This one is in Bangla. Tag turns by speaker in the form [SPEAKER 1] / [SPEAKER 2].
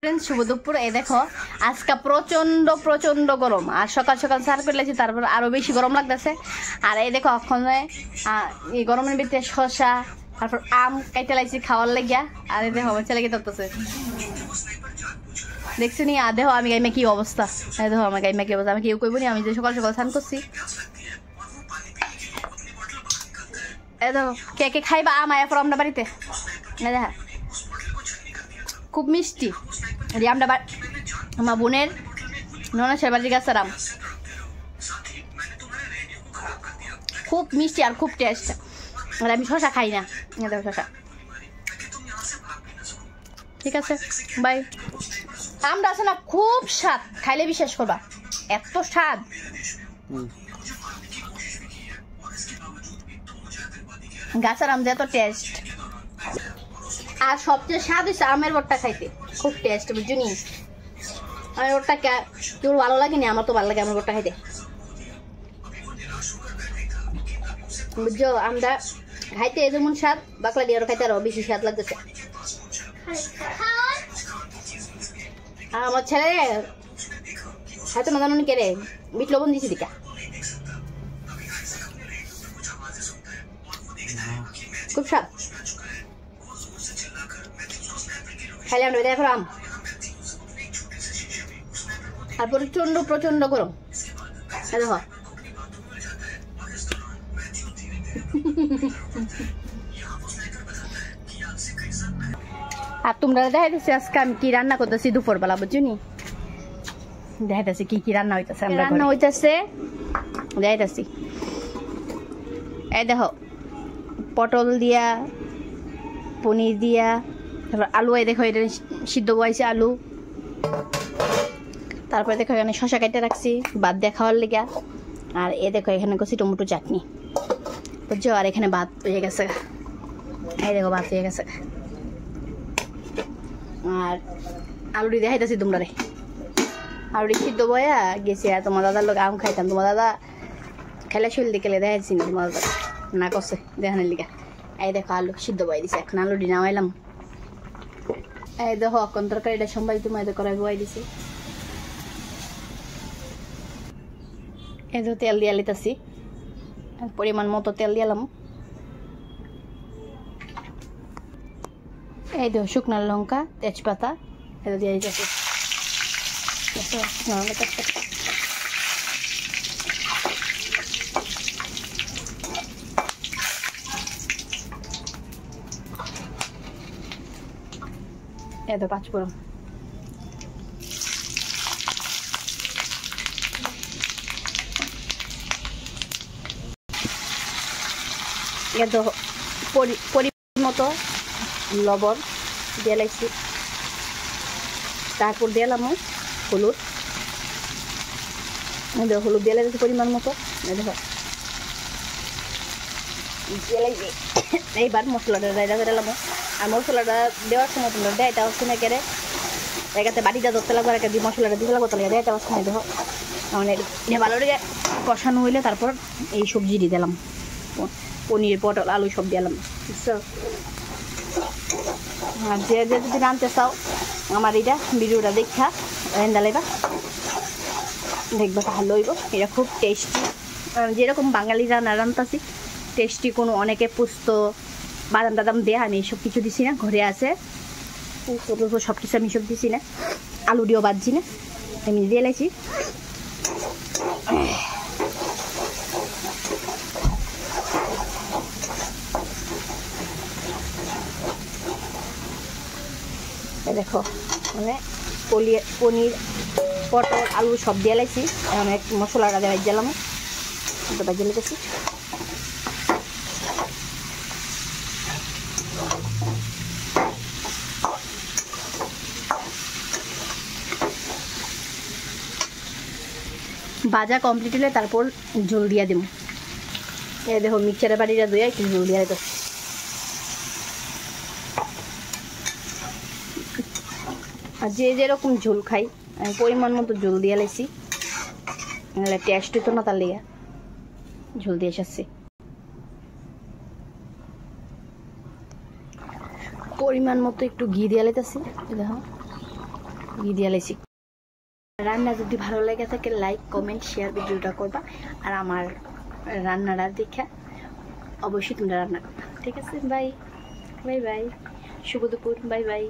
[SPEAKER 1] ফ্রেন্ডস শুভ দুপুর। এই দেখো আজকে প্রচন্ড প্রচন্ড গরম, আর সকাল সকাল সার করে লাগছে, তারপর আরো বেশি গরম লাগতেছে। আর এই দেখো ওখানে এই গরমের ভিতরে শসা তারপর আম কাইতে লাগছি খাওয়ার লাগিয়া। আর এই দেখো আমার ছেলেকে ধরতেছে, দেখছি নি দেহ আমি গাইমা কি অবস্থা। এই দেখো আমার গাইমা কি অবস্থা, আমি কেউ কইব নি আমি যে সকাল সকাল স্নান করছি। এই দেখো কে কে খাইবা আম আয়া পর আমরা বাড়িতে দেখা খুব মিষ্টি। আমরা আমার বোনের ননাসের বাড়ির গাছের আম খুব মিষ্টি আর খুব টেস্ট। আর আমি শসা খাই না, দেখো শসা। ঠিক আছে বাই। আমটা আছে না খুব স্বাদ, খাইলে বিশ্বাস করবা এত স্বাদ। গাছের আম যে এত টেস্ট, আর সবচেয়ে স্বাদ হচ্ছে আমের বটটা খাইতে খুব টেস্ট, বুঝলি? আমের বটটা কেউ ভালো লাগেনি, আমার তো ভালো লাগে আমের বটটা খাইতে, বুঝছো? আমরা খাইতে যেমন স্বাদ, বাকলা দিয়ে খাইতে আরো বেশি স্বাদ লাগতেছে। আর আমার ছেলে হয়তো না জানুন কেড়ে বিট লবণ দিয়েছি দিকা, খুব স্বাদ। খাইলে আমরা দেখো আম, আর প্রচন্ড প্রচন্ড গরম। দেখো আর তোমরা দেখাইতেছি আজকে আমি কি রান্না করতেছি দুপুরবেলা, বুঝছো নি? দেখাইতেছি কি কি রান্না হইতেছে। রান্না হইতেছে দেখাইতেছি, এই দেখো পটল দিয়া, পনির দিয়া, তারপর আলু। এই দেখো এটা সিদ্ধ বয়েছে আলু। তারপরে দেখো এখানে শসা কেটে রাখছি ভাত দিয়ে খাওয়ার লেগে। আর এ দেখো এখানে করছি টমেটো চাটনি, বুঝছো? আর এখানে ভাত হয়ে গেছে, এই দেখো ভাত হয়ে গেছে। আর আলুটি দেখাইতেছি তোমরা রে, আলুটি সিদ্ধ বয়া গেছে। আর তোমার দাদার লোক আম খাইতাম, তোমার দাদা খেলে শরীর দিকে দেখাইছি না, তোমার দাদা না করছে দেখানোর লিগা। এই দেখো আলু সিদ্ধ বয়ে দিছে, এখন আলুটি নামাইলাম। এই দেখো এখন তরকারিটা সম্বাই তোমার করাই বয়াই দিছি। এই দেখো তেল দিয়ে লিতেছি, পরিমাণ মতো তেল দিলাম। এই দেখো শুকনো লঙ্কা তেজপাতা এটা দিয়ে দিতেছি। এই দেখো পাঁচফোড়ন, এই দেখো পরিমাণ মতো লবণ দিয়ে লাগছি। তারপর দিলাম হলুদ, দেখো হলুদ দিয়ে লাগছে পরিমাণ মতো। দেখো দিয়ে লাগবে। এইবার মশলাটা দিলাম, আর মশলাটা দেওয়ার সময় তোমরা দেয়টা হচ্ছে না কেড়ে একাতে বাটিটা ধরতে লাগবে, আর দিয়ে মশলাটা দিতে লাগবে, তাহলে দেয়টা হচ্ছে না। দেখো মানে ভালো করে কষানো হইলে তারপর এই সবজিটি দিলাম, পনির পটল আলু সব দিলাম, বুঝছো? আর যে যে যদি রাঁধতে চাও আমার এটা ভিডিওটা দেখা রান্না দেখবা ভালো হইব। এটা খুব টেস্টি, যেরকম বাঙালি রান্না রান্তাছি টেস্টি। কোনো অনেকে পুস্ত বাদাম টাদাম দেয়া, আমি সব কিছু দিছি না, ঘরে আছে সব কিছু আমি সব দিছি না, আলু দিয়েও বাজছি না, আমি দিয়ে লাইছি। দেখো মানে পনির পটল আলু সব দিয়ে লাইছি, এখন এক মশলাটা দিয়ে দিলাম, বাজিয়ে লিখেছি। ভাজা কমপ্লিট হলে তারপর ঝোল দিয়া দেবো। এই দেখো মিক্সারের বাড়িটা দিয়ে একটু ঝোল দিয়া দিত। আর যে যেরকম ঝোল খাই আমি পরিমাণ মতো ঝোল দিয়ে লাইছি, নাহলে টেস্ট হতো না, তার লেগে ঝোল দিয়ে এসেছি। পরিমাণ মতো একটু ঘি দিয়ে লাইতেছি, দেখো দিয়ালেছি। রান্না যদি ভালো লেগে থাকে লাইক কমেন্ট শেয়ার ভিডিওটা করবা, আর আমার রান্নাটা দেখা অবশ্যই তোমরা রান্না করবা। ঠিক আছে, বাই বাই বাই, শুভ দুপুর, বাই বাই।